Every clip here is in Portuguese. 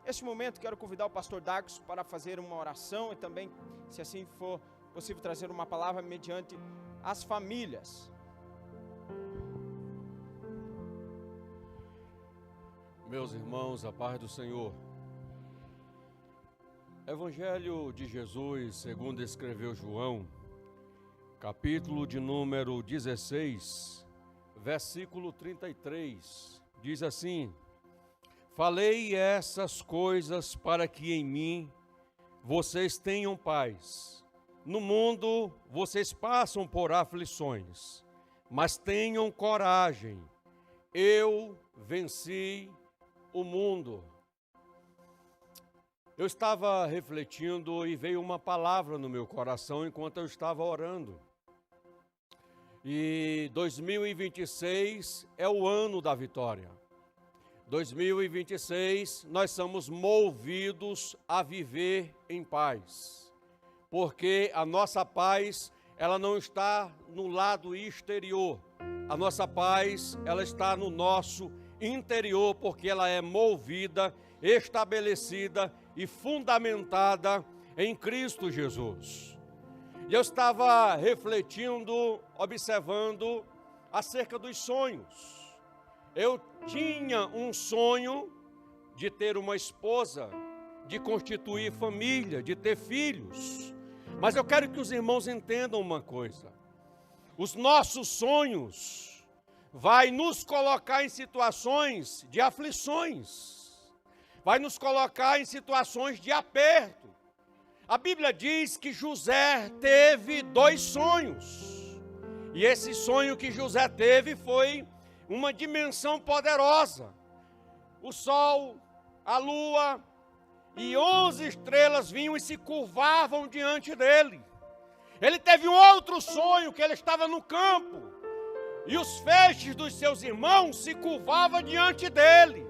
Neste momento, quero convidar o pastor Dagos para fazer uma oração e também, se assim for possível, trazer uma palavra mediante as famílias. Meus irmãos, a paz do Senhor. Evangelho de Jesus, segundo escreveu João, capítulo de número 16, versículo 33, diz assim: falei essas coisas para que em mim vocês tenham paz. No mundo vocês passam por aflições, mas tenham coragem. Eu venci o mundo. Eu estava refletindo e veio uma palavra no meu coração enquanto eu estava orando. E 2026 é o ano da vitória. 2026 nós somos movidos a viver em paz. Porque a nossa paz, ela não está no lado exterior. A nossa paz, ela está no nosso interior, porque ela é movida, estabelecida e fundamentada em Cristo Jesus. E eu estava refletindo, observando acerca dos sonhos. Eu tinha um sonho de ter uma esposa, de constituir família, de ter filhos. Mas eu quero que os irmãos entendam uma coisa. Os nossos sonhos vai nos colocar em situações de aflições. Vai nos colocar em situações de aperto. A Bíblia diz que José teve 2 sonhos. E esse sonho que José teve foi uma dimensão poderosa. O sol, a lua e 11 estrelas vinham e se curvavam diante dele. Ele teve um outro sonho, que ele estava no campo. E os feixes dos seus irmãos se curvavam diante dele.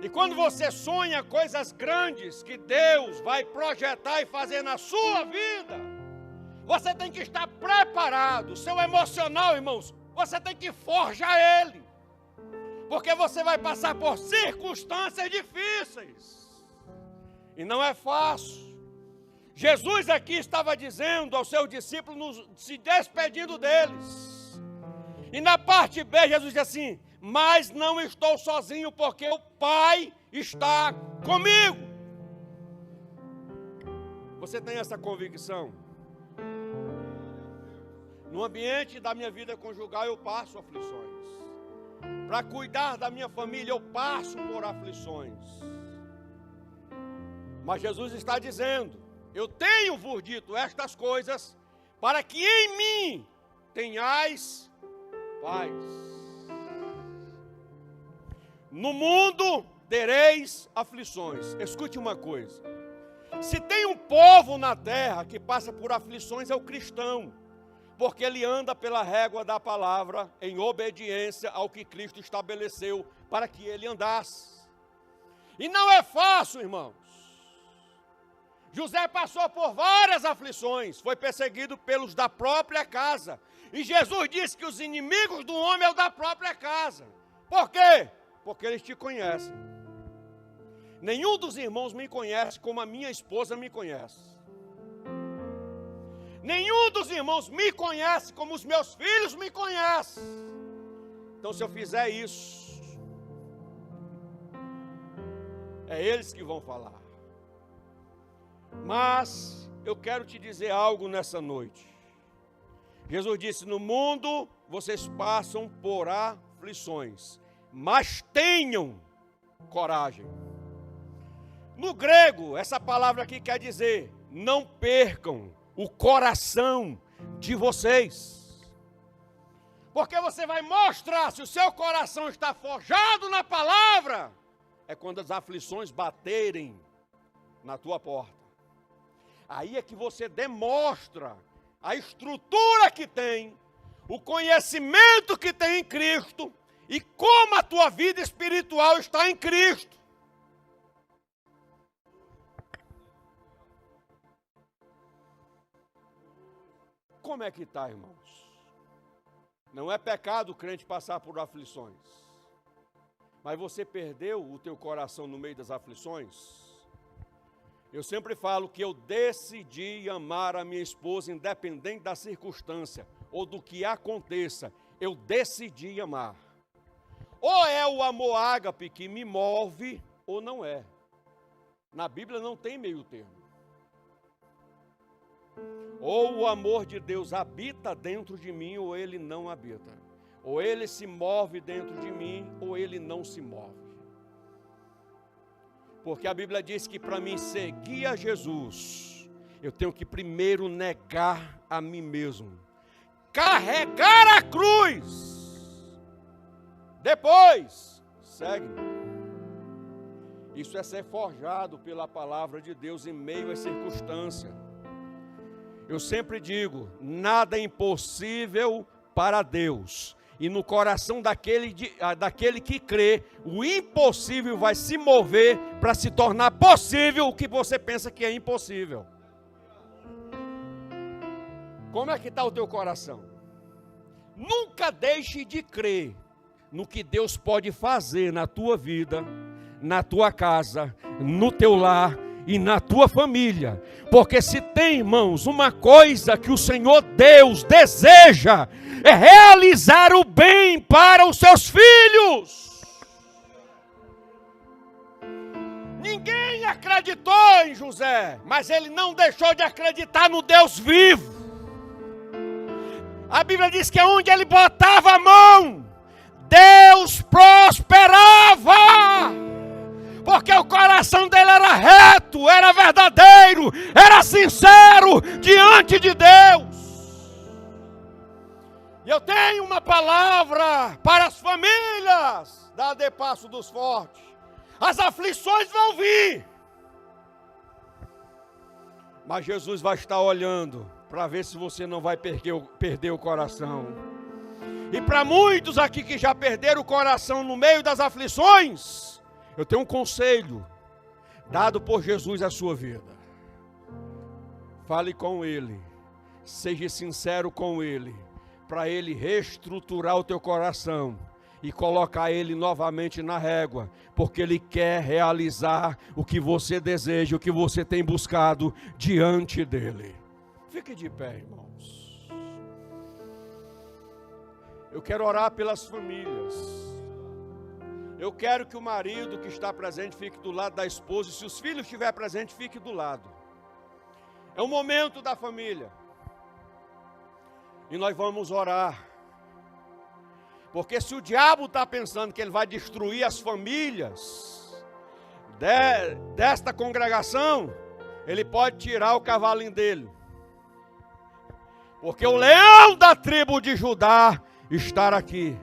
E quando você sonha coisas grandes que Deus vai projetar e fazer na sua vida, você tem que estar preparado. Seu emocional, irmãos, você tem que forjar ele. Porque você vai passar por circunstâncias difíceis. E não é fácil. Jesus aqui estava dizendo aos seus discípulos, se despedindo deles. E na parte B, Jesus diz assim: mas não estou sozinho, porque o Pai está comigo. Você tem essa convicção? No ambiente da minha vida conjugal eu passo aflições. Para cuidar da minha família eu passo por aflições. Mas Jesus está dizendo: eu tenho vos dito estas coisas para que em mim tenhais paz. No mundo tereis aflições. Escute uma coisa. Se tem um povo na terra que passa por aflições, é o cristão. Porque ele anda pela régua da palavra em obediência ao que Cristo estabeleceu para que ele andasse. E não é fácil, irmãos. José passou por várias aflições, foi perseguido pelos da própria casa. E Jesus disse que os inimigos do homem é o da própria casa. Por quê? Porque eles te conhecem. Nenhum dos irmãos me conhece como a minha esposa me conhece. Nenhum dos irmãos me conhece como os meus filhos me conhecem. Então, se eu fizer isso, é eles que vão falar. Mas eu quero te dizer algo nessa noite. Jesus disse: no mundo vocês passam por aflições, mas tenham coragem. No grego, essa palavra aqui quer dizer: não percam o coração de vocês. Porque você vai mostrar se o seu coração está forjado na palavra, é quando as aflições baterem na tua porta. Aí é que você demonstra a estrutura que tem, o conhecimento que tem em Cristo e como a tua vida espiritual está em Cristo. Como é que está, irmãos? Não é pecado o crente passar por aflições. Mas você perdeu o teu coração no meio das aflições? Eu sempre falo que eu decidi amar a minha esposa independente da circunstância ou do que aconteça. Eu decidi amar. Ou é o amor ágape que me move ou não é. Na Bíblia não tem meio termo. Ou o amor de Deus habita dentro de mim ou ele não habita. Ou ele se move dentro de mim ou ele não se move. Porque a Bíblia diz que para mim seguir a Jesus, eu tenho que primeiro negar a mim mesmo. Carregar a cruz. Depois, segue. Isso é ser forjado pela palavra de Deus em meio às circunstâncias. Eu sempre digo, nada é impossível para Deus. E no coração daquele que crê, o impossível vai se mover para se tornar possível o que você pensa que é impossível. Como é que está o teu coração? Nunca deixe de crer no que Deus pode fazer na tua vida, na tua casa, no teu lar e na tua família. Porque se tem, irmãos, uma coisa que o Senhor Deus deseja, é realizar o bem para os seus filhos. Ninguém acreditou em José, mas ele não deixou de acreditar no Deus vivo. A Bíblia diz que onde ele botava a mão, Deus prosperava. Porque o coração dele era reto, era verdadeiro, era sincero diante de Deus. E eu tenho uma palavra para as famílias da De Passo dos Fortes. As aflições vão vir, mas Jesus vai estar olhando para ver se você não vai perder o coração. E para muitos aqui que já perderam o coração no meio das aflições, eu tenho um conselho dado por Jesus à sua vida. Fale com Ele, seja sincero com Ele, para Ele reestruturar o teu coração e colocar Ele novamente na régua, porque Ele quer realizar o que você deseja, o que você tem buscado diante dEle. Fique de pé, irmãos. Eu quero orar pelas famílias. Eu quero que o marido que está presente fique do lado da esposa, e se os filhos estiverem presentes, fique do lado. É um momento da família. E nós vamos orar. Porque se o diabo está pensando que ele vai destruir as famílias desta congregação, ele pode tirar o cavalinho dele. Porque o leão da tribo de Judá está aqui.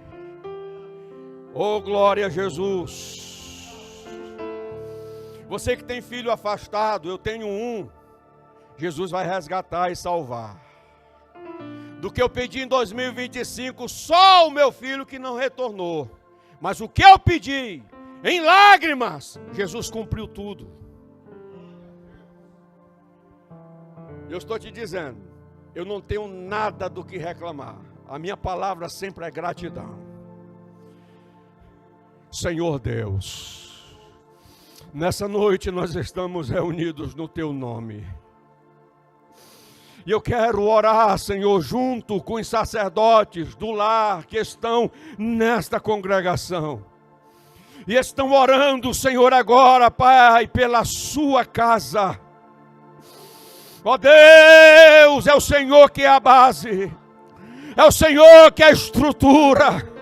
Oh, glória a Jesus. Você que tem filho afastado, eu tenho um. Jesus vai resgatar e salvar. Do que eu pedi em 2025, só o meu filho que não retornou. Mas o que eu pedi, em lágrimas, Jesus cumpriu tudo. Eu estou te dizendo, eu não tenho nada do que reclamar. A minha palavra sempre é gratidão. Senhor Deus, nessa noite nós estamos reunidos no Teu nome. E eu quero orar, Senhor, junto com os sacerdotes do lar que estão nesta congregação. E estão orando, Senhor, agora, Pai, pela sua casa. Ó Deus, é o Senhor que é a base. É o Senhor que é a estrutura.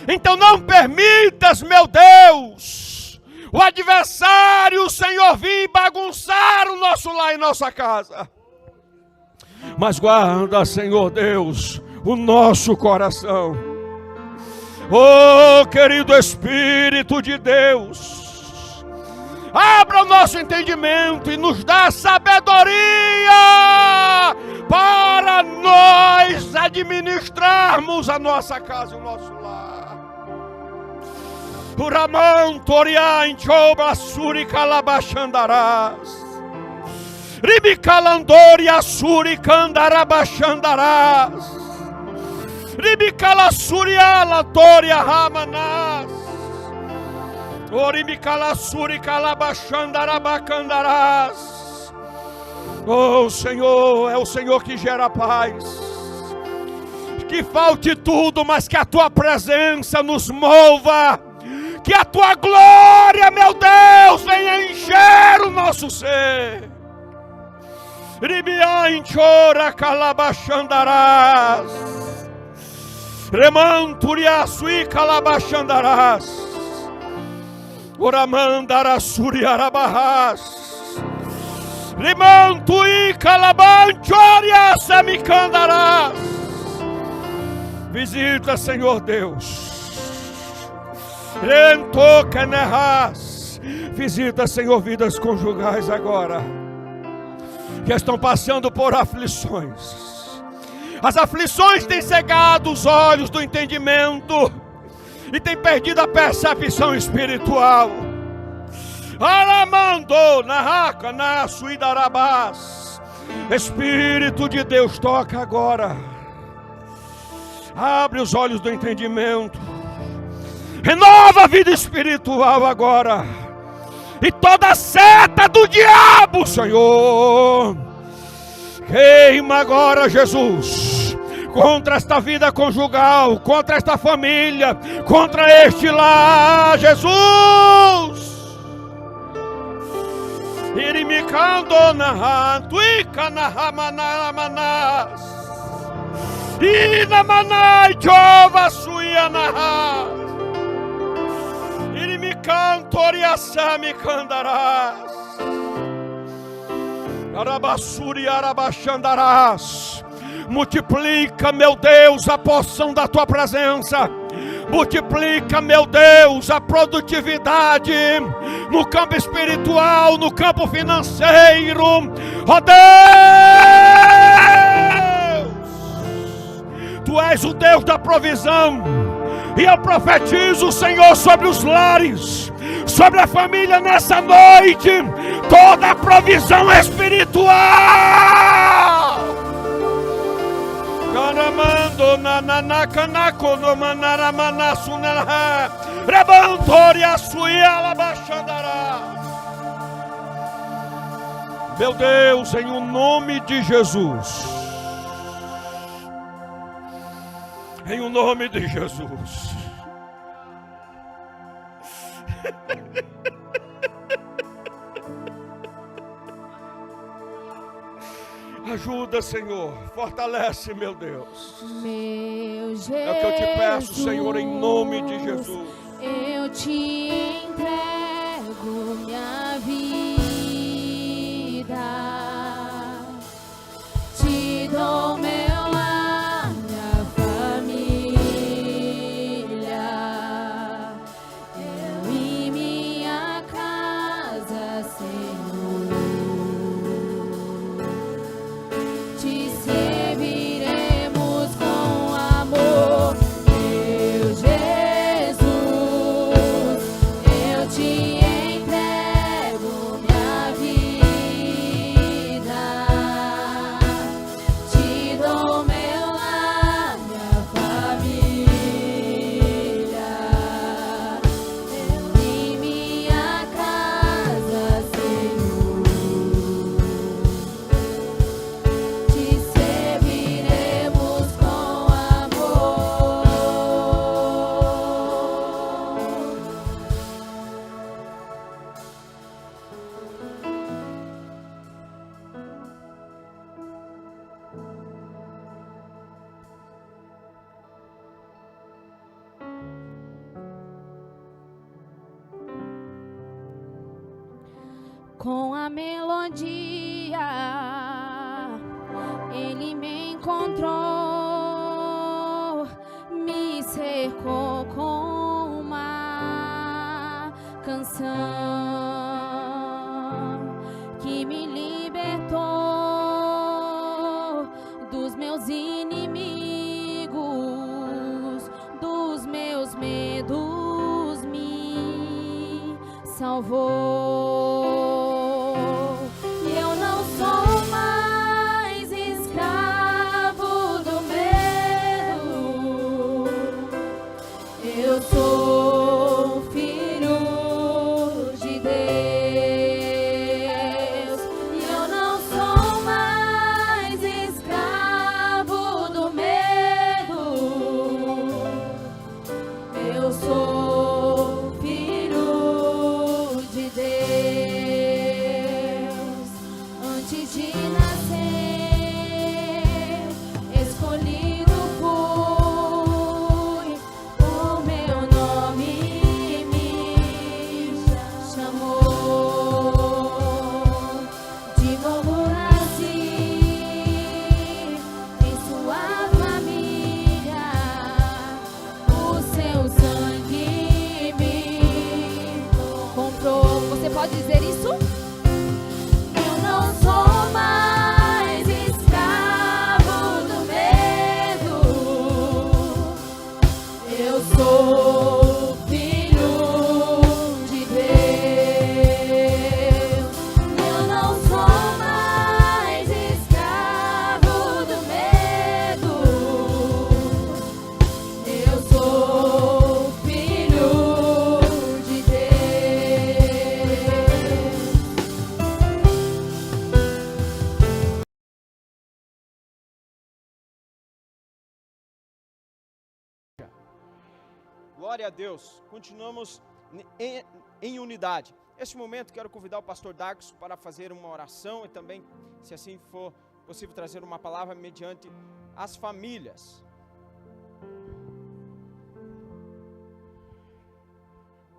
Então não permitas, meu Deus, o adversário, o Senhor, vir bagunçar o nosso lar e nossa casa. Mas guarda, Senhor Deus, o nosso coração. Oh, querido Espírito de Deus, abra o nosso entendimento e nos dá sabedoria para nós administrarmos a nossa casa e o nosso lar. Uraman Toriá Enchoba Suri Calabachandarás. Ribicalandoria Suri Candarabachandarás. Ribicala Suriala Toria Ramanás. Orimicalassuri calabachandarabacandarás. Oh Senhor, é o Senhor que gera paz. Que falte tudo, mas que a tua presença nos mova. Que a tua glória, meu Deus, venha encher o nosso ser. Ribianchora calabachandarás. Remanturiaçui calabachandarás. Oramandarasuri arabarás. Rimantui calabanchoria semicandarás. Visita, Senhor Deus. Visita, Senhor, vidas conjugais agora, que estão passando por aflições. As aflições têm cegado os olhos do entendimento e têm perdido a percepção espiritual. Espírito de Deus, toca agora. Abre os olhos do entendimento. Renova a vida espiritual agora. E toda seta do diabo, Senhor, queima agora, Jesus, contra esta vida conjugal, contra esta família, contra este lar, Jesus. Irimicando na tuica na ramanamas. Inamanai jova suiana. Cantoriaçame candarás. Arabassuri arabachandarás. Multiplica, meu Deus, a porção da tua presença. Multiplica, meu Deus, a produtividade no campo espiritual, no campo financeiro. Ó Deus, tu és o Deus da provisão. E eu profetizo, Senhor, sobre os lares, sobre a família nessa noite, toda a provisão espiritual. Caramando nananacanako no manaramanassu nela, rebantoria suiala baixandará. Meu Deus, em o nome de Jesus. Em o nome de Jesus. Ajuda, Senhor. Fortalece, meu Deus. Meu Jesus, é o que eu te peço, Senhor, em nome de Jesus. Eu te entrego minha vida. Te dou meu com a melodia, ele me encontrou, me cercou com uma canção que me libertou dos meus inimigos, dos meus medos, me salvou. Eu sou filho pode dizer isso? Eu não sou mais escravo do medo. Eu sou filho de Deus. Eu não sou mais escravo do medo. Eu sou filho de Deus. Glória a Deus. Continuamos em unidade. Neste momento, quero convidar o pastor Dagos para fazer uma oração e também, se assim for possível, trazer uma palavra mediante as famílias.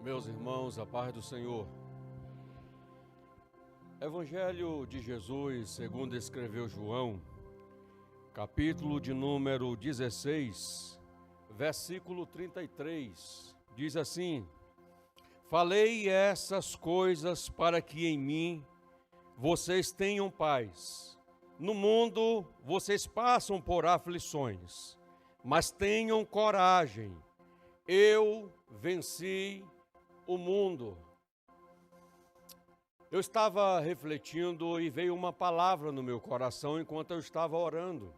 Meus irmãos, a paz do Senhor. Evangelho de Jesus, segundo escreveu João, capítulo de número 16, versículo 33, diz assim: falei essas coisas para que em mim vocês tenham paz. No mundo vocês passam por aflições, mas tenham coragem. Eu venci o mundo. Eu estava refletindo e veio uma palavra no meu coração enquanto eu estava orando.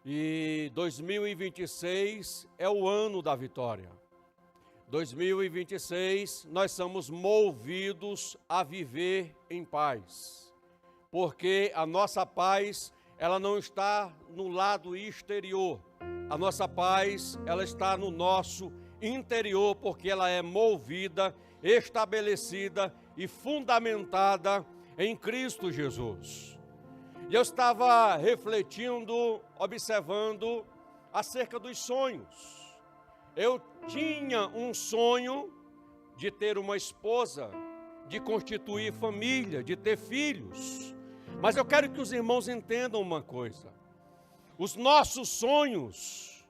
E 2026 é o ano da vitória. 2026 nós somos movidos a viver em paz. Porque a nossa paz, ela não está no lado exterior. A nossa paz, ela está no nosso interior, porque ela é movida, estabelecida e fundamentada em Cristo Jesus. E eu estava refletindo, observando acerca dos sonhos. Eu tinha um sonho de ter uma esposa, de constituir família, de ter filhos. Mas eu quero que os irmãos entendam uma coisa. Os nossos sonhos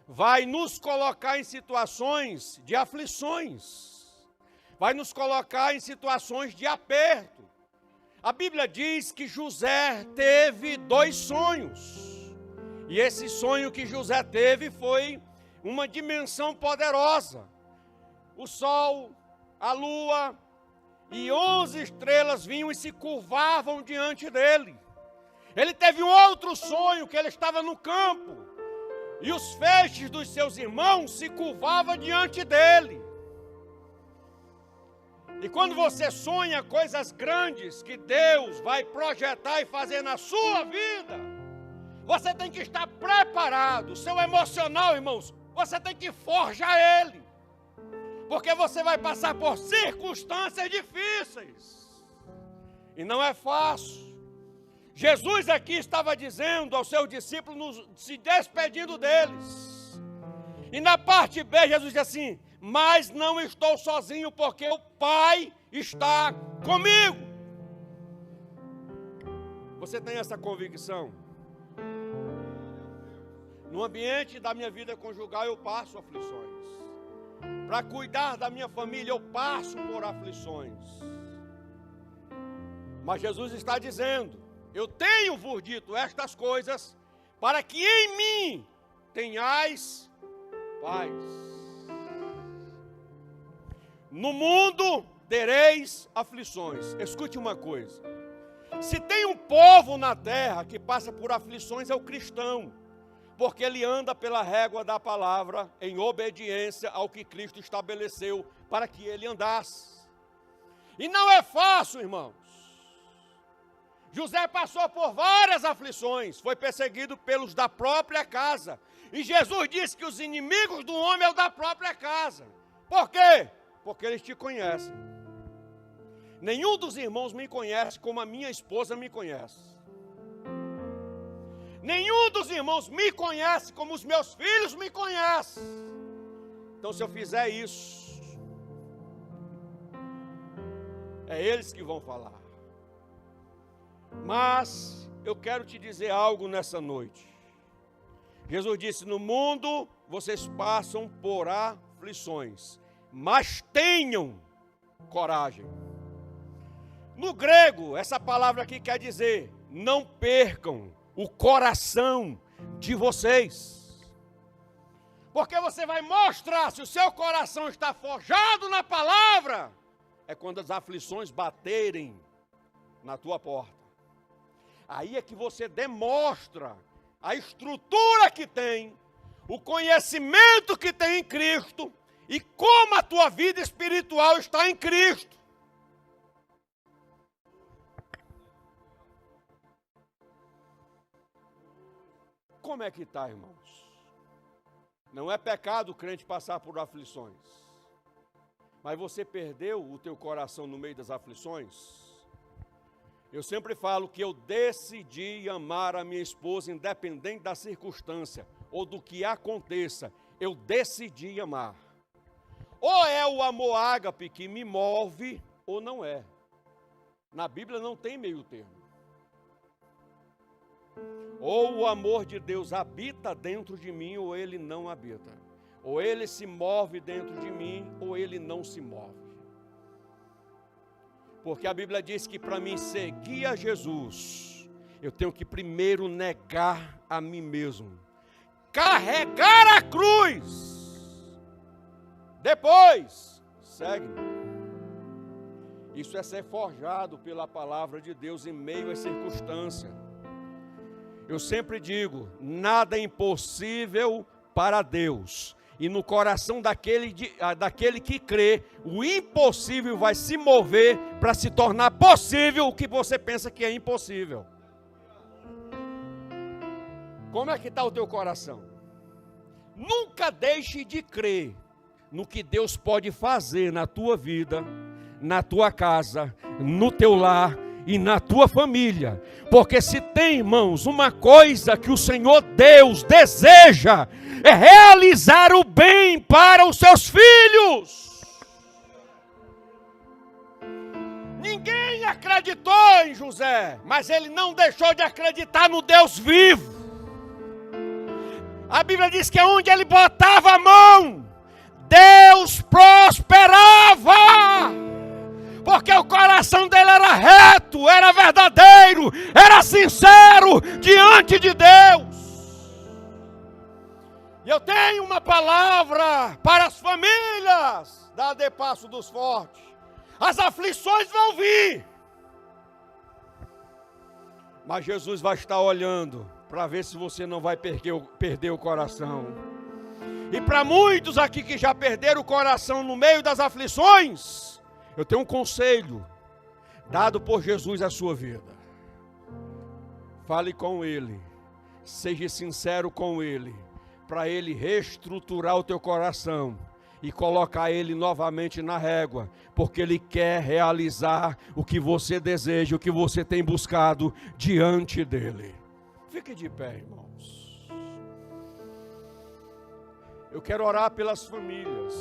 vai nos colocar em situações de aflições. Vai nos colocar em situações de aperto. A Bíblia diz que José teve 2 sonhos. E esse sonho que José teve foi uma dimensão poderosa. O sol, a lua e 11 estrelas vinham e se curvavam diante dele. Ele teve um outro sonho, que ele estava no campo. E os feixes dos seus irmãos se curvavam diante dele. E quando você sonha coisas grandes que Deus vai projetar e fazer na sua vida, você tem que estar preparado. Seu emocional, irmãos, você tem que forjar ele. Porque você vai passar por circunstâncias difíceis. E não é fácil. Jesus aqui estava dizendo aos seus discípulos, se despedindo deles. E na parte B, Jesus diz assim: mas não estou sozinho, porque o Pai está comigo. Você tem essa convicção? No ambiente da minha vida conjugal eu passo aflições. Para cuidar da minha família eu passo por aflições. Mas Jesus está dizendo: eu tenho vos dito estas coisas para que em mim tenhais paz. No mundo tereis aflições. Escute uma coisa. Se tem um povo na terra que passa por aflições, é o cristão. Porque ele anda pela régua da palavra em obediência ao que Cristo estabeleceu para que ele andasse. E não é fácil, irmãos. José passou por várias aflições, foi perseguido pelos da própria casa. E Jesus disse que os inimigos do homem é o da própria casa. Por quê? Porque eles te conhecem. Nenhum dos irmãos me conhece como a minha esposa me conhece. Nenhum dos irmãos me conhece como os meus filhos me conhecem. Então, se eu fizer isso, é eles que vão falar. Mas eu quero te dizer algo nessa noite. Jesus disse: no mundo vocês passam por aflições, mas tenham coragem. No grego, essa palavra aqui quer dizer: não percam o coração de vocês. Porque você vai mostrar se o seu coração está forjado na palavra, é quando as aflições baterem na tua porta. Aí é que você demonstra a estrutura que tem, o conhecimento que tem em Cristo e como a tua vida espiritual está em Cristo. Como é que está, irmãos? Não é pecado o crente passar por aflições. Mas você perdeu o teu coração no meio das aflições? Eu sempre falo que eu decidi amar a minha esposa independente da circunstância ou do que aconteça. Eu decidi amar. Ou é o amor ágape que me move ou não é. Na Bíblia não tem meio termo. Ou o amor de Deus habita dentro de mim, ou ele não habita. Ou ele se move dentro de mim, ou ele não se move. Porque a Bíblia diz que para mim seguir a Jesus, eu tenho que primeiro negar a mim mesmo. Carregar a cruz. Depois, segue-me. Isso é ser forjado pela palavra de Deus em meio às circunstâncias. Eu sempre digo, nada é impossível para Deus. E no coração daquele que crê, o impossível vai se mover para se tornar possível o que você pensa que é impossível. Como é que está o teu coração? Nunca deixe de crer no que Deus pode fazer na tua vida, na tua casa, no teu lar e na tua família. Porque se tem, irmãos, uma coisa que o Senhor Deus deseja, é realizar o bem para os seus filhos. Ninguém acreditou em José, mas ele não deixou de acreditar no Deus vivo. A Bíblia diz que onde ele botava a mão, Deus prosperava. Porque o coração dele era reto, era verdadeiro, era sincero diante de Deus. E eu tenho uma palavra para as famílias da AD Passo dos Fortes. As aflições vão vir, mas Jesus vai estar olhando para ver se você não vai perder o coração. E para muitos aqui que já perderam o coração no meio das aflições, eu tenho um conselho dado por Jesus à sua vida. Fale com Ele, seja sincero com Ele, para Ele reestruturar o teu coração e colocar Ele novamente na régua, porque Ele quer realizar o que você deseja, o que você tem buscado diante dEle. Fique de pé, irmãos. Eu quero orar pelas famílias.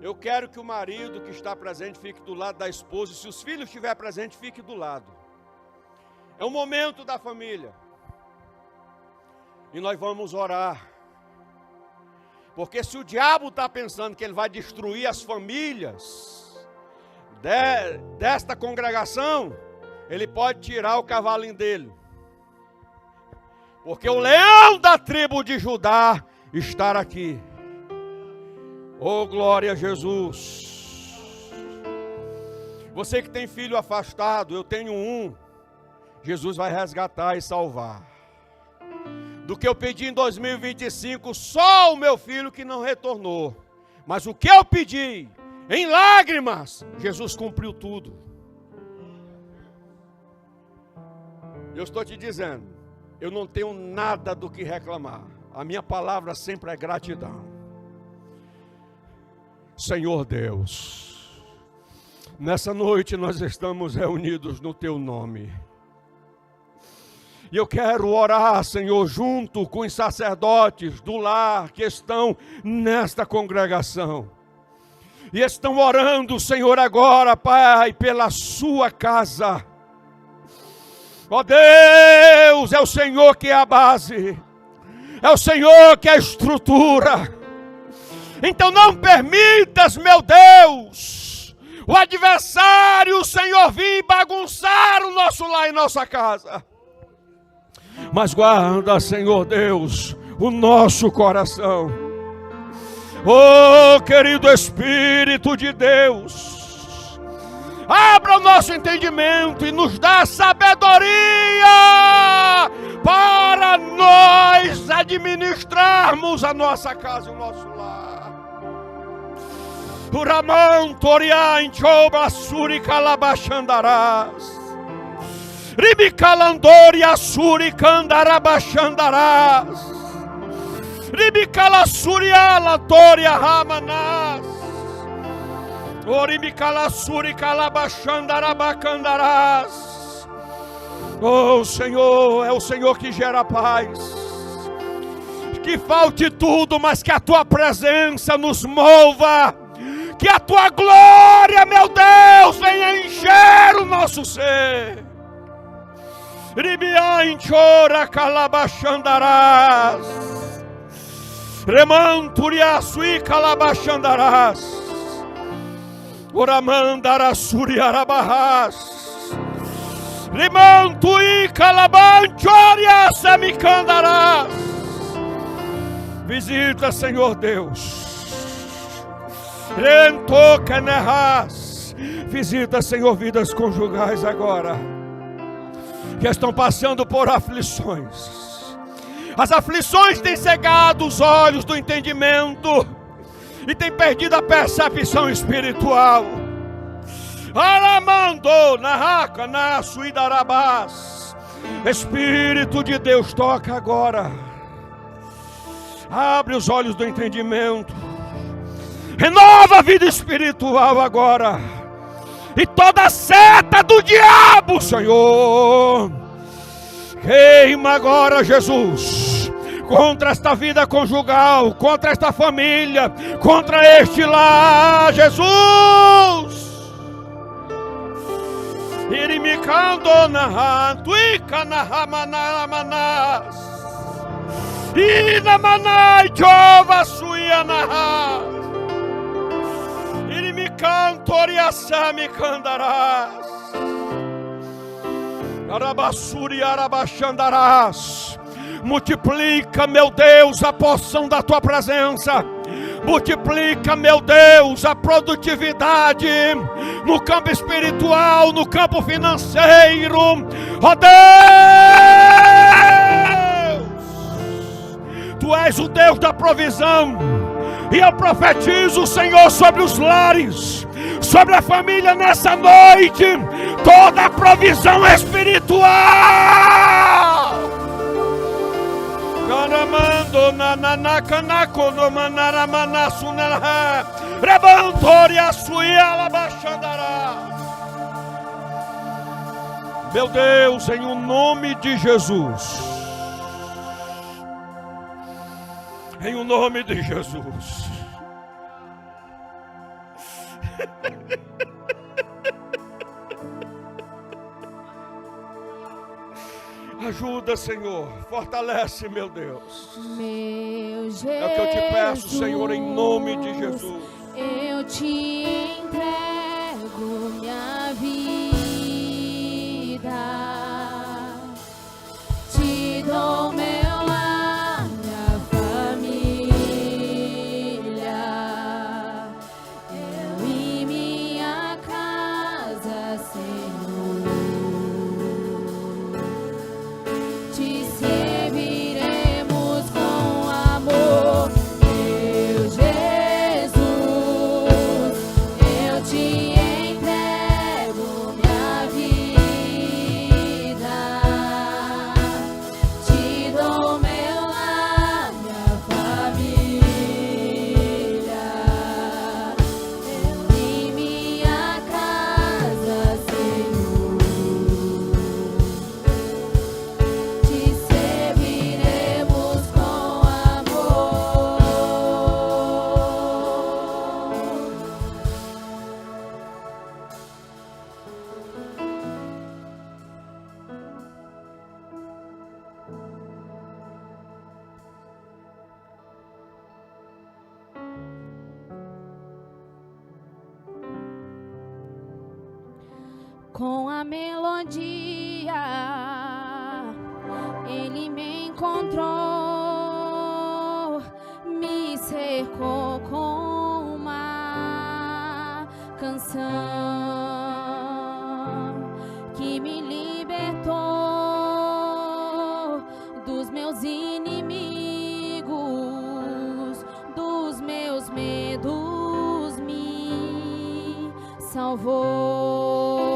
Eu quero que o marido que está presente fique do lado da esposa. E se os filhos estiverem presentes, fique do lado. É um momento da família. E nós vamos orar. Porque se o diabo está pensando que ele vai destruir as famílias desta congregação, ele pode tirar o cavalinho dele. Porque o leão da tribo de Judá está aqui. Oh, glória a Jesus. Você que tem filho afastado, eu tenho um. Jesus vai resgatar e salvar. Do que eu pedi em 2025, só o meu filho que não retornou. Mas o que eu pedi, em lágrimas, Jesus cumpriu tudo. Eu estou te dizendo, eu não tenho nada do que reclamar. A minha palavra sempre é gratidão. Senhor Deus, nessa noite nós estamos reunidos no Teu nome. E eu quero orar, Senhor, junto com os sacerdotes do lar que estão nesta congregação. E estão orando, Senhor, agora, Pai, pela sua casa. Ó Deus, é o Senhor que é a base. É o Senhor que é a estrutura. Então não permitas, meu Deus, o adversário, o Senhor, vir bagunçar o nosso lar e nossa casa. Mas guarda, Senhor Deus, o nosso coração. Oh, querido Espírito de Deus, abra o nosso entendimento e nos dá sabedoria para nós administrarmos a nossa casa e o nosso lar. Uramão, Toriá, Enchoba, Suri, Calabachandarás. Ribicalandori, Assuri, Candarabachandarás. Ribicalassuriala, Toria, Ramanás. Oribicalassuri, Calabachandarabacandarás. Oh, Senhor, é o Senhor que gera paz. Que falte tudo, mas que a Tua presença nos mova. Que a Tua glória, meu Deus, venha encher o nosso ser. Ribia enchora calabachandarás. Remanturia sui calabachandarás. Oramandarassuri arabarrás. Rimantui calabanchoria semicandarás. Visita, Senhor Deus. Rentocanerrás. Visita, Senhor, vidas conjugais agora, que estão passando por aflições. As aflições têm cegado os olhos do entendimento e têm perdido a percepção espiritual. Aramando na raca na suidarabás. Espírito de Deus, toca agora. Abre os olhos do entendimento. Renova a vida espiritual agora. E toda seta do diabo, Senhor, queima agora, Jesus, contra esta vida conjugal, contra esta família, contra este lar, Jesus. Irimicando na tuica na ramanamanás. Inamanai jova suianahás. Cantoriassami candarás. Arabassuri arabachandarás. Multiplica, meu Deus, a porção da Tua presença. Multiplica, meu Deus, a produtividade no campo espiritual, no campo financeiro. Ó Deus, Tu és o Deus da provisão. E eu profetizo, Senhor, sobre os lares, sobre a família nessa noite, toda a provisão espiritual. Caramando nananacanako no manaramanassu nalha, rebantoria suiala bachandará. Meu Deus, em o nome de Jesus. Em o nome de Jesus. Ajuda, Senhor. Fortalece, meu Deus. Meu Jesus, é o que eu te peço, Senhor, em nome de Jesus. Eu te entrego minha vida. Te dou meu com a melodia, Ele me encontrou, me cercou com uma canção que me libertou dos meus inimigos, dos meus medos, me salvou.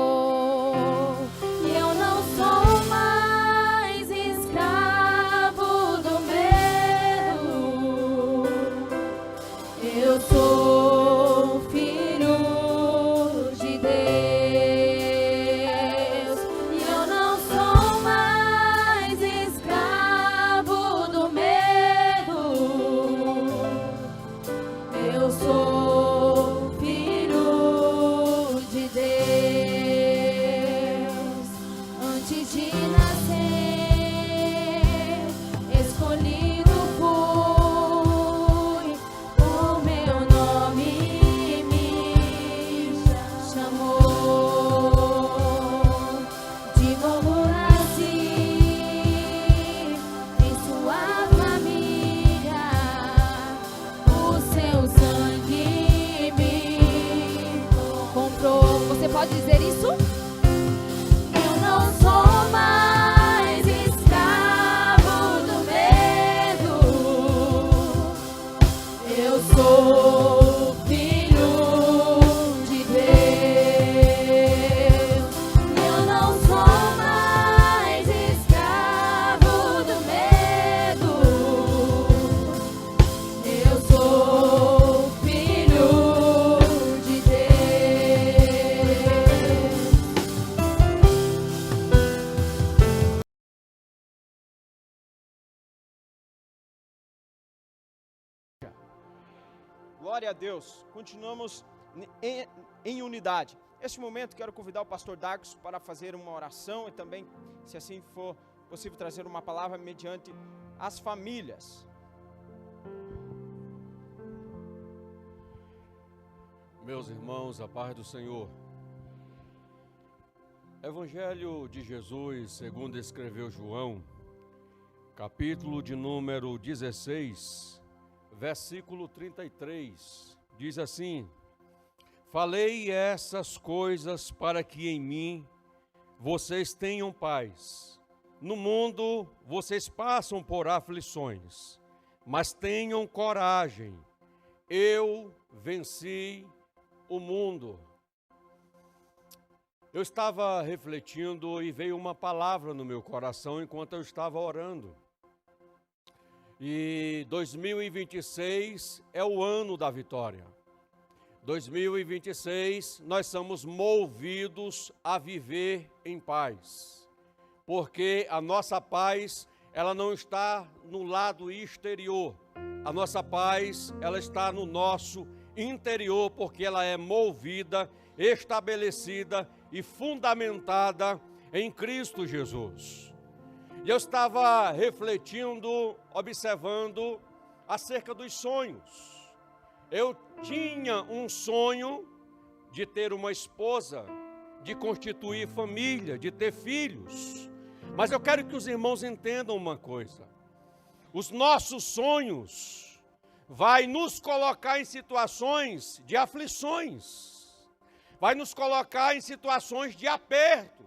E eu não sou mais escravo do medo, eu sou filho de Deus. E eu não sou mais escravo do medo, eu sou filho de Deus. Antes de nascer, escolhido fui, o meu nome me chamou. De novo nasci em sua família, o seu sangue me comprou. Você pode dizer isso? Eu não sou mais escravo do medo, eu sou filho de Deus. Eu não sou mais escravo do medo, eu sou filho de Deus. Glória a Deus. Continuamos em unidade. Neste momento, quero convidar o pastor Dagos para fazer uma oração e também, se assim for possível, trazer uma palavra mediante as famílias. Meus irmãos, a paz do Senhor. Evangelho de Jesus, segundo escreveu João, capítulo de número 16, versículo 33, diz assim: falei essas coisas para que em mim vocês tenham paz. No mundo vocês passam por aflições, mas tenham coragem, eu venci o mundo. Eu estava refletindo e veio uma palavra no meu coração enquanto eu estava orando. E 2026 é o ano da vitória. 2026 nós somos movidos a viver em paz. Porque a nossa paz, ela não está no lado exterior. A nossa paz, ela está no nosso interior, porque ela é movida, estabelecida e fundamentada em Cristo Jesus. E eu estava refletindo, observando acerca dos sonhos. Eu tinha um sonho de ter uma esposa, de constituir família, de ter filhos. Mas eu quero que os irmãos entendam uma coisa. Os nossos sonhos vai nos colocar em situações de aflições. Vai nos colocar em situações de aperto.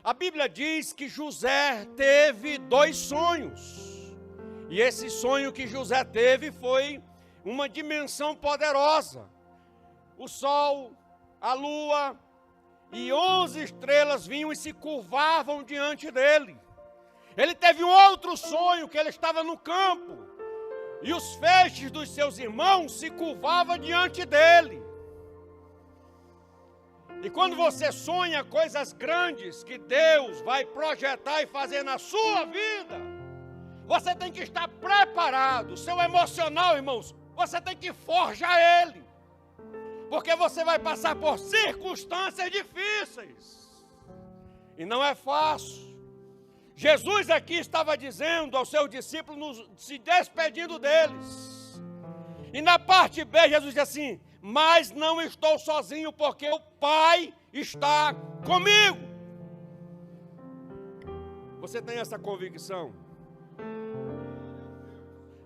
A Bíblia diz que José teve 2 sonhos. E esse sonho que José teve foi uma dimensão poderosa. O sol, a lua e 11 estrelas vinham e se curvavam diante dele. Ele teve um outro sonho, que ele estava no campo. E os feixes dos seus irmãos se curvavam diante dele. E quando você sonha coisas grandes que Deus vai projetar e fazer na sua vida, você tem que estar preparado. Seu emocional, irmãos, você tem que forjar ele. Porque você vai passar por circunstâncias difíceis. E não é fácil. Jesus aqui estava dizendo aos seus discípulos, se despedindo deles. E na parte B, Jesus diz assim: mas não estou sozinho, porque o Pai está comigo. Você tem essa convicção?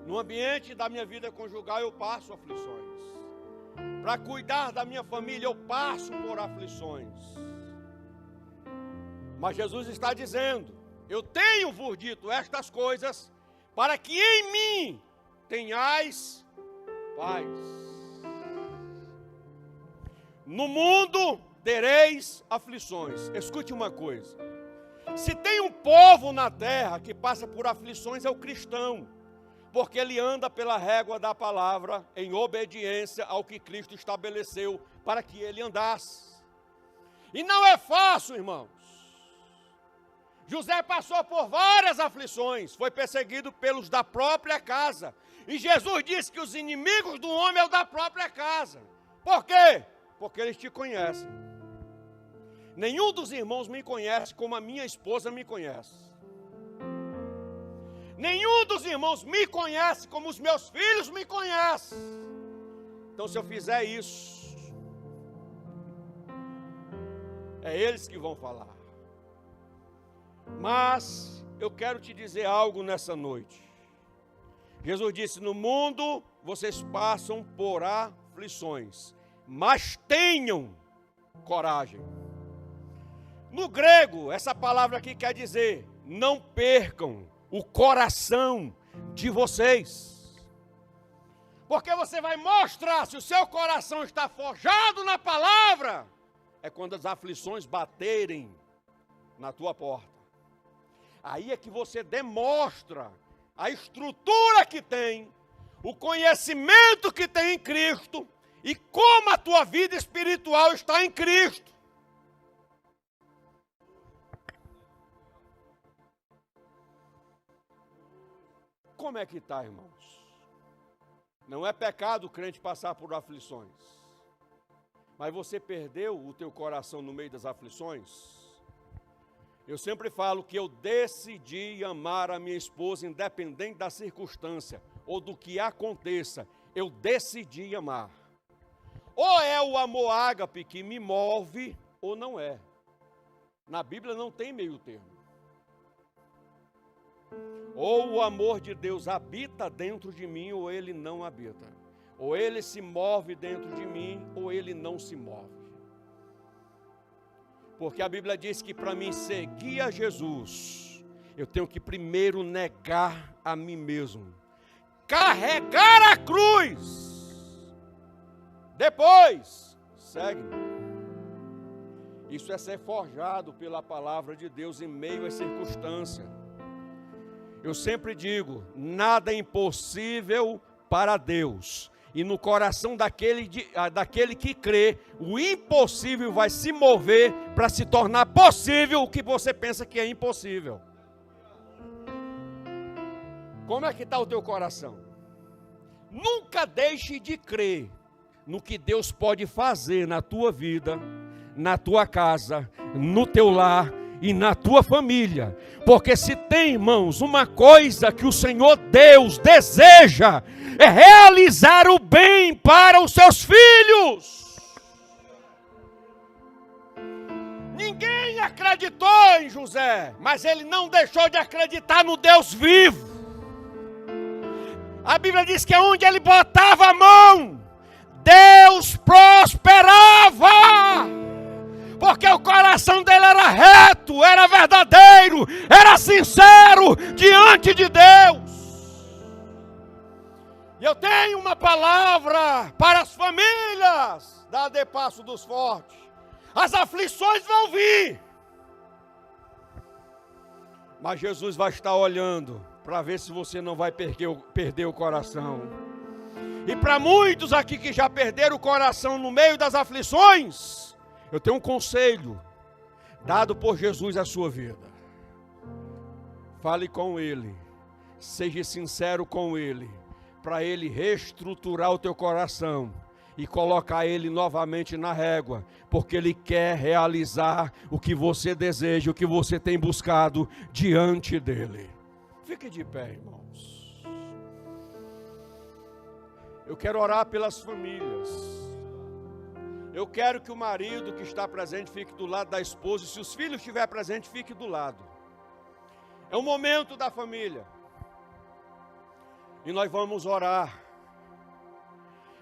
No ambiente da minha vida conjugal eu passo aflições. Para cuidar da minha família eu passo por aflições. Mas Jesus está dizendo: eu tenho vos dito estas coisas para que em mim tenhais paz. No mundo tereis aflições. Escute uma coisa: se tem um povo na terra que passa por aflições, é o cristão, porque ele anda pela régua da palavra em obediência ao que Cristo estabeleceu para que ele andasse. E não é fácil, irmãos. José passou por várias aflições, foi perseguido pelos da própria casa. E Jesus disse que os inimigos do homem é o da própria casa. Por quê? Porque eles te conhecem. Nenhum dos irmãos me conhece como a minha esposa me conhece. Nenhum dos irmãos me conhece como os meus filhos me conhecem. Então, se eu fizer isso, é eles que vão falar. Mas eu quero te dizer algo nessa noite. Jesus disse: no mundo vocês passam por aflições, mas tenham coragem. No grego, essa palavra aqui quer dizer: não percam o coração de vocês. Porque você vai mostrar se o seu coração está forjado na palavra, é quando as aflições baterem na tua porta. Aí é que você demonstra a estrutura que tem, o conhecimento que tem em Cristo e como a tua vida espiritual está em Cristo. Como é que está, irmãos? Não é pecado o crente passar por aflições. Mas você perdeu o teu coração no meio das aflições? Eu sempre falo que eu decidi amar a minha esposa independente da circunstância ou do que aconteça. Eu decidi amar. Ou é o amor ágape que me move ou não é. Na Bíblia não tem meio termo. Ou o amor de Deus habita dentro de mim ou ele não habita. Ou ele se move dentro de mim ou ele não se move. Porque a Bíblia diz que para mim seguir a Jesus, eu tenho que primeiro negar a mim mesmo, carregar a cruz, depois segue-me. Isso é ser forjado pela palavra de Deus em meio às circunstâncias. Eu sempre digo, nada é impossível para Deus. E no coração daquele que crê, o impossível vai se mover para se tornar possível o que você pensa que é impossível. Como é que está o teu coração? Nunca deixe de crer no que Deus pode fazer na tua vida, na tua casa, no teu lar e na tua família, porque se tem, irmãos, uma coisa que o Senhor Deus deseja, é realizar o bem para os seus filhos. Ninguém acreditou em José, mas ele não deixou de acreditar no Deus vivo. A Bíblia diz que onde ele botava a mão, Deus prosperava. Porque o coração dele era reto, era verdadeiro, era sincero diante de Deus. E eu tenho uma palavra para as famílias da AD Passo dos Fortes. As aflições vão vir, mas Jesus vai estar olhando para ver se você não vai perder o coração. E para muitos aqui que já perderam o coração no meio das aflições, eu tenho um conselho dado por Jesus à sua vida. Fale com Ele, seja sincero com Ele, para Ele reestruturar o teu coração e colocar Ele novamente na régua, porque Ele quer realizar o que você deseja, o que você tem buscado diante dEle. Fique de pé, irmãos. Eu quero orar pelas famílias. Eu quero que o marido que está presente fique do lado da esposa. E se os filhos estiverem presentes, fique do lado. É o momento da família. E nós vamos orar.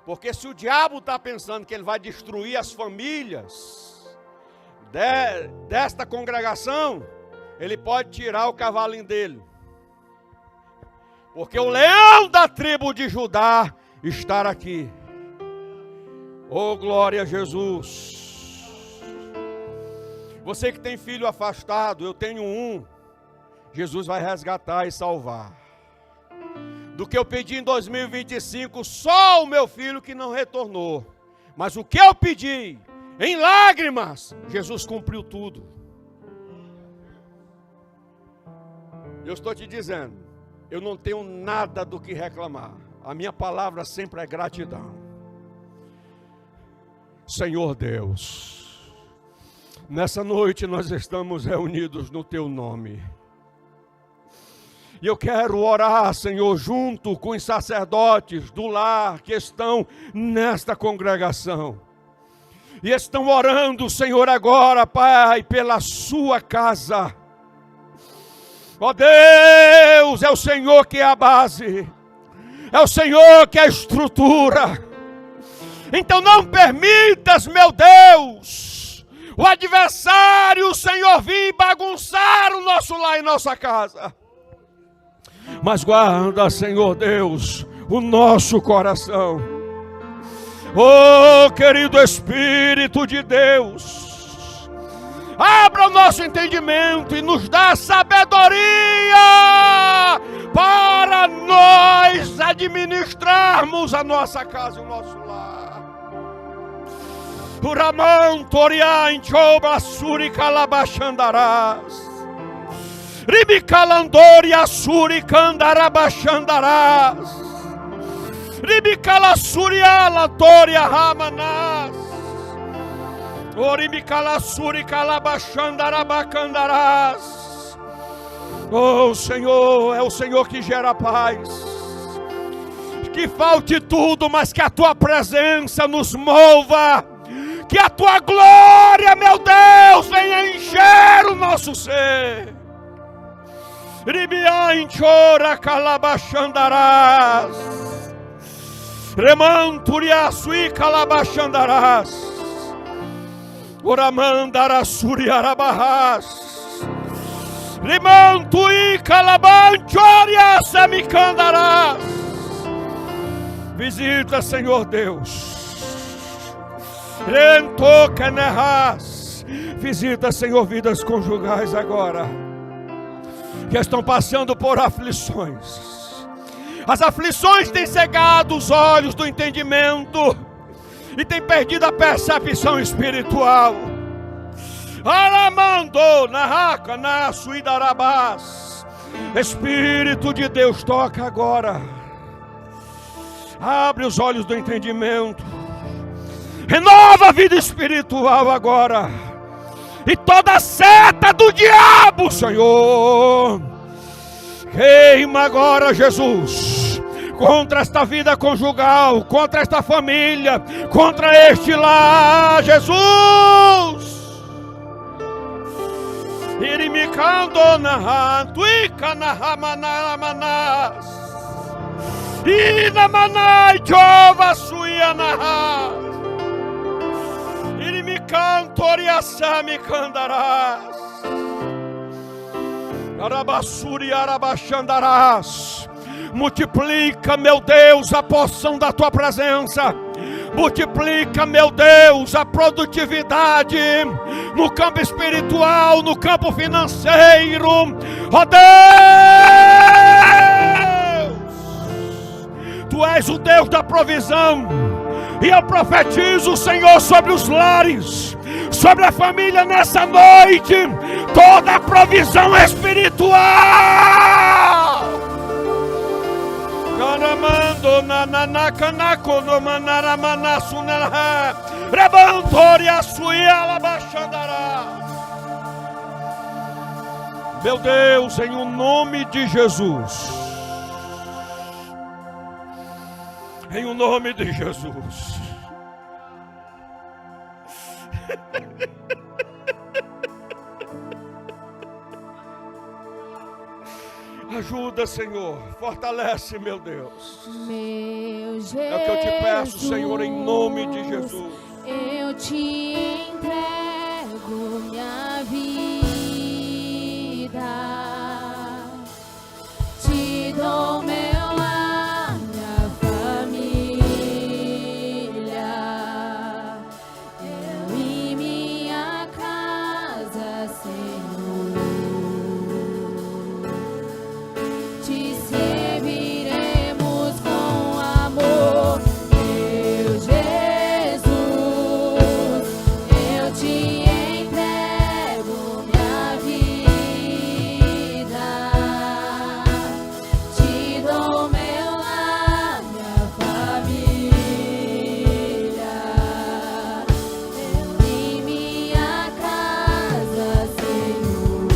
Porque se o diabo está pensando que ele vai destruir as famílias desta congregação, ele pode tirar o cavalinho dele. Porque o leão da tribo de Judá está aqui. Oh, glória a Jesus. Você que tem filho afastado, eu tenho um. Jesus vai resgatar e salvar. Do que eu pedi em 2025, só o meu filho que não retornou. Mas o que eu pedi, em lágrimas, Jesus cumpriu tudo. Eu estou te dizendo, eu não tenho nada do que reclamar. A minha palavra sempre é gratidão. Senhor Deus, nessa noite nós estamos reunidos no Teu nome. E eu quero orar, Senhor, junto com os sacerdotes do lar que estão nesta congregação. E estão orando, Senhor, agora, Pai, pela sua casa. Ó Deus, é o Senhor que é a base. É o Senhor que é a estrutura. Então não permitas, meu Deus, o adversário, o Senhor, vir bagunçar o nosso lar e nossa casa. Mas guarda, Senhor Deus, o nosso coração. Oh, querido Espírito de Deus, abra o nosso entendimento e nos dá sabedoria para nós administrarmos a nossa casa e o nosso lar. Uramão, Toriá, Enchoba, Suri, Calabachandarás. Ribicalandori, Assuri, Candarabachandarás. Ribicalassuriala, Toria, Ramanás. Oribicalassuri, Calabachandarabacandarás. Oh, Senhor, é o Senhor que gera paz. Que falte tudo, mas que a Tua presença nos mova. Que a Tua glória, meu Deus, venha encher o nosso ser. Ribia enchora calabachandarás. Remanturiaçui calabachandarás. Oramandarassuriarabarás. Rimantui calabanchoria semicandarás. Visita, Senhor Deus. Visita, Senhor, vidas conjugais agora, que estão passando por aflições. As aflições têm cegado os olhos do entendimento e têm perdido a percepção espiritual. Aramando narraca na suidarabás. Espírito de Deus, toca agora. Abre os olhos do entendimento. Renova a vida espiritual agora. E toda seta do diabo, Senhor, queima agora, Jesus, contra esta vida conjugal, contra esta família, contra este lar, Jesus. Irimicando na tuica na ramanamanás. Inamanai jova suia na Ele me cantoriaça, me cantarás. Arabassuri, arabachandarás. Multiplica, meu Deus, a porção da Tua presença. Multiplica, meu Deus, a produtividade no campo espiritual, no campo financeiro. Ó Deus, Tu és o Deus da provisão. E eu profetizo, Senhor, sobre os lares, sobre a família nessa noite, toda a provisão espiritual. Caramando nananacanako no manaramanassunará. Rebantoria suia labachandará. Meu Deus, em o nome de Jesus. Em o nome de Jesus. Ajuda, Senhor. Fortalece, meu Deus. Meu Jesus, É o que eu te peço, Senhor, em nome de Jesus. eu te entrego minha vida, te dou meu lar, minha família, eu e minha casa, Senhor, te serviremos com amor. Meu Jesus, eu te entrego minha vida, te dou meu lar, minha família, eu e minha casa, Senhor,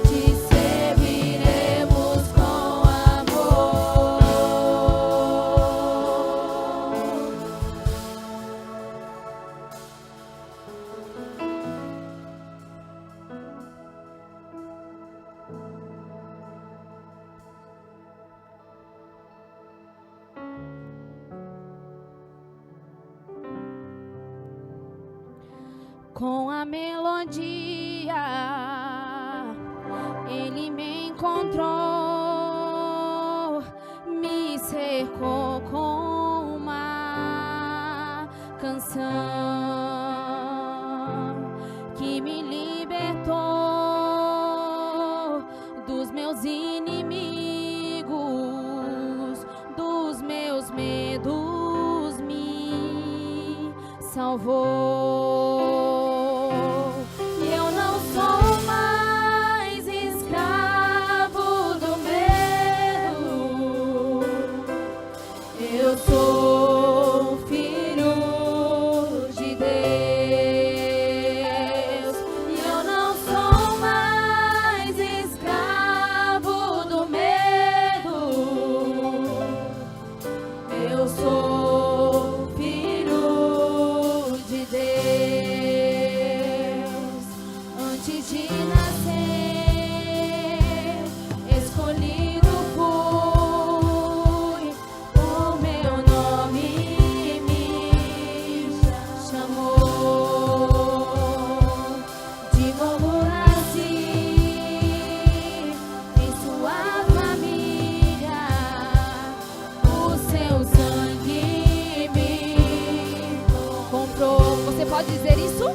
te serviremos com amor. Com a melodia, ele me encontrou, me cercou com uma canção que me libertou dos meus inimigos, dos meus medos, me salvou. E eu não sou mais escravo do medo, eu sou filho de Deus. E eu não sou mais escravo do medo, eu sou filho de Deus. Antes de nascer, escolhido fui, o meu nome me chamou. De novo nasci em sua família, o seu sangue me comprou. Você pode dizer isso?